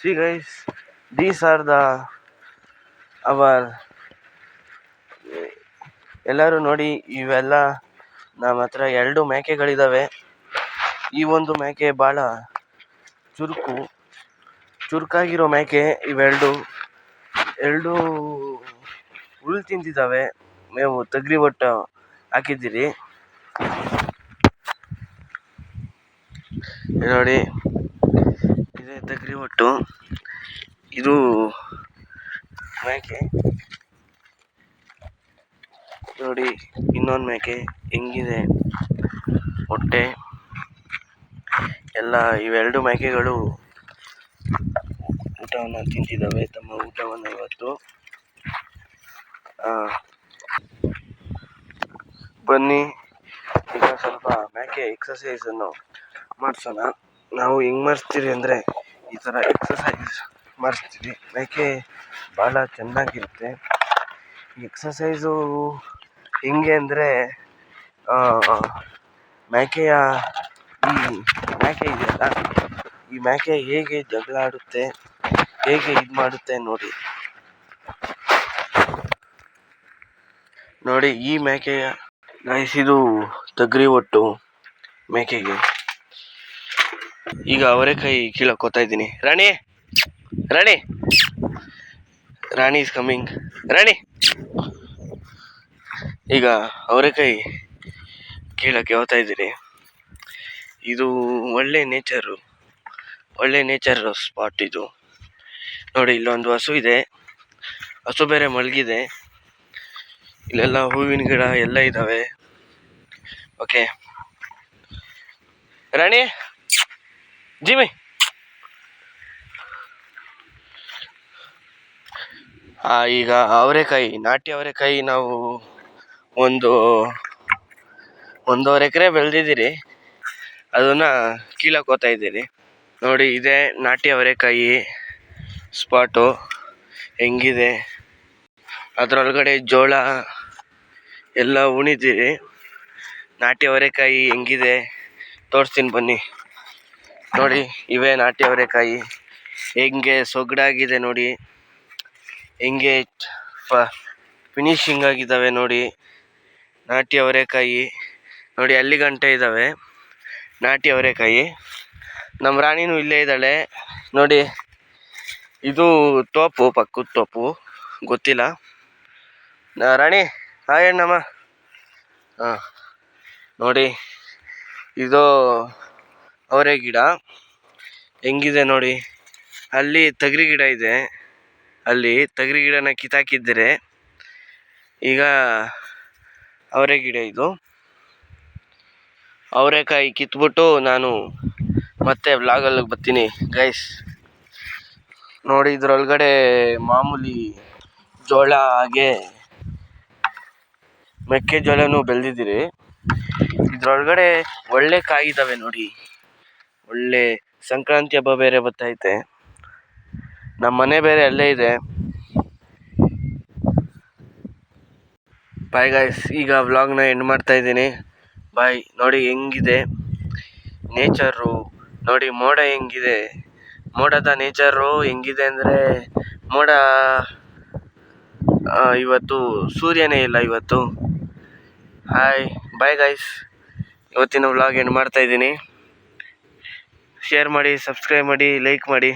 See guys, these are the our ಎಲ್ಲರೂ ನೋಡಿ, ಇವೆಲ್ಲ ನಮ್ಮ ಹತ್ರ 2 ಮೇಕೆಗಳಿದಾವೆ. ಈ ಒಂದು ಮೇಕೆ ಭಾಳ ಚುರುಕಾಗಿರೋ ಮೇಕೆ. ಇವೆರಡು ಹುಲ್ಲು ತಿಂತಿದ್ದಾವೆ. ಮೇವು ತಗರಿ ಒಟ್ಟು ಹಾಕಿದ್ದೀರಿ ನೋಡಿ. ಇದೆ ತಗರಿ ಒಟ್ಟು. ಇದು ಮೇಕೆ ನೋಡಿ. ಇನ್ನೊಂದು ಮೇಕೆ ಹೆಂಗಿದೆ ಹೊಟ್ಟೆ ಎಲ್ಲ. ಇವೆರಡು ಮೇಕೆಗಳು ಊಟವನ್ನು ತಿಂತಿದ್ದಾವೆ, ತಮ್ಮ ಊಟವನ್ನು ಇವತ್ತು. ಬನ್ನಿ ಈಗ ಸ್ವಲ್ಪ ಮೇಕೆ ಎಕ್ಸಸೈಸನ್ನು ಮಾಡಿಸೋಣ. ನಾವು ಹೆಂಗೆ ಮಾಡಿಸ್ತೀವಿ ಅಂದರೆ ಈ ಥರ ಎಕ್ಸಸೈಸ್ ಮಾಡಿಸ್ತೀವಿ. ಮೇಕೆ ಭಾಳ ಚೆನ್ನಾಗಿರುತ್ತೆ. ಎಕ್ಸಸೈಸು ಹೆಂಗೆ ಅಂದರೆ ಮೇಕೆ ಇದೆಯಲ್ಲ, ಈ ಮೇಕೆ ಹೇಗೆ ಜಗಳ ಆಡುತ್ತೆ, ಹೇಗೆ ಇದು ಮಾಡುತ್ತೆ ನೋಡಿ. ಈ ಮೇಕೆಯ ಇದು ತಗರಿ ಒಟ್ಟು ಮೇಕೆಗೆ. ಈಗ ಅವರೆಕಾಯಿ ಕೀಳಕ್ಕೋತಾ ಇದ್ದೀನಿ. ರಾಣಿ ಇಸ್ ಕಮಿಂಗ್. ರಾಣಿ ಈಗ ಅವರೆಕಾಯಿ ಕೀಳಕ್ಕೆ ಹೋಗ್ತಾ ಇದ್ದೀನಿ. ಇದು ಒಳ್ಳೆ ನೇಚರ್ ಸ್ಪಾಟ್ ಇದು ನೋಡಿ. ಇಲ್ಲೊಂದು ಹಸು ಇದೆ, ಹಸು ಬೇರೆ ಮಲಗಿದೆ. ಇಲ್ಲೆಲ್ಲ ಹೂವಿನ ಗಿಡ ಎಲ್ಲ ಇದ್ದಾವೆ. ಓಕೆ ರಾಣಿ, ಜಿಮಿ ಈಗ ನಾಟಿ ಅವರೆಕಾಯಿ ನಾವು 1.5 ಎಕರೆ ಬೆಳೆದಿದ್ದೀರಿ. ಅದನ್ನ ಕೀಳಕ್ಕೆ ಹೋಗ್ತಾ ಇದ್ದೀರಿ ನೋಡಿ. ಇದೆ ನಾಟಿ ಅವರೆಕಾಯಿ ಸ್ಪಾಟು ಹೆಂಗಿದೆ. ಅದರೊಳಗಡೆ ಜೋಳ ಎಲ್ಲ ಉಣಿದ್ದೀರಿ. ನಾಟಿ ಅವರೆಕಾಯಿ ಹೆಂಗಿದೆ ತೋರಿಸ್ತೀನಿ ಬನ್ನಿ ನೋಡಿ. ಇವೇ ನಾಟಿ ಅವರೆಕಾಯಿ ಹೆಂಗೆ ಸೊಗಡಾಗಿದೆ ನೋಡಿ, ಹೆಂಗೆ ಫಿನಿಶಿಂಗ್ ಆಗಿದ್ದಾವೆ ನೋಡಿ. ನಾಟಿ ಅವರೆಕಾಯಿ ನೋಡಿ, ಅಲ್ಲಿ ಗಂಟೆ ಇದ್ದಾವೆ ನಾಟಿ ಅವರೆಕಾಯಿ. ನಮ್ಮ ರಾಣಿನೂ ಇಲ್ಲೇ ಇದ್ದಾಳೆ ನೋಡಿ. ಇದು ತೋಪು, ಪಕ್ಕದ ತೋಪು, ಗೊತ್ತಿಲ್ಲ. ರಾಣಿ ಹಾಯ್ ಅಣ್ಣಮ್ಮ. ನೋಡಿ, ಇದು ಅವರೆ ಗಿಡ ಹೆಂಗಿದೆ ನೋಡಿ. ಅಲ್ಲಿ ತಗರಿ ಗಿಡ ಇದೆ, ಅಲ್ಲಿ ತಗರಿ ಗಿಡನ ಕಿತ್ತಾಕಿದ್ದಾರೆ. ಈಗ ಅವರೆ ಗಿಡ ಇದು. ಅವರೆಕಾಯಿ ಕಿತ್ಬಿಟ್ಟು ನಾನು ಮತ್ತೆ ವ್ಲಾಗಲ್ಲಿ ಬರ್ತೀನಿ ಗೈಸ್ ನೋಡಿ. ಇದ್ರೊಳಗಡೆ ಮಾಮೂಲಿ ಜೋಳ ಹಾಗೆ ಮೆಕ್ಕೆಜೋಳನೂ ಬೆಳೆದಿದ್ದೀರಿ. ಇದ್ರೊಳಗಡೆ ಒಳ್ಳೆ ಕಾಯಿದ್ದಾವೆ ನೋಡಿ. ಒಳ್ಳೆ ಸಂಕ್ರಾಂತಿ ಹಬ್ಬ ಬೇರೆ ಬರ್ತೈತೆ. ನಮ್ಮ ಮನೆ ಬೇರೆ ಅಲ್ಲೇ ಇದೆ. ಬಾಯ್ ಗಾಯ್ಸ್, ಈಗ ವ್ಲಾಗ್ನ ಎಂಡ್ ಮಾಡ್ತಾ ಇದ್ದೀನಿ. ಬಾಯ್. ನೋಡಿ ಹೆಂಗಿದೆ ನೇಚರು ನೋಡಿ, ಮೋಡ ಹೆಂಗಿದೆ, ಮೋಡದ ನೇಚರು ಹೆಂಗಿದೆ ಅಂದರೆ ಮೋಡ ಇವತ್ತು ಸೂರ್ಯನೇ ಇಲ್ಲ ಇವತ್ತು. Hi bye guys. ಇವತ್ತಿನ ವ್ಲಾಗ್ ಎಂಡ್ ಮಾಡ್ತಾ ಇದ್ದೀನಿ. ಶೇರ್ ಮಾಡಿ, ಸಬ್ಸ್ಕ್ರೈಬ್ ಮಾಡಿ, ಲೈಕ್ ಮಾಡಿ.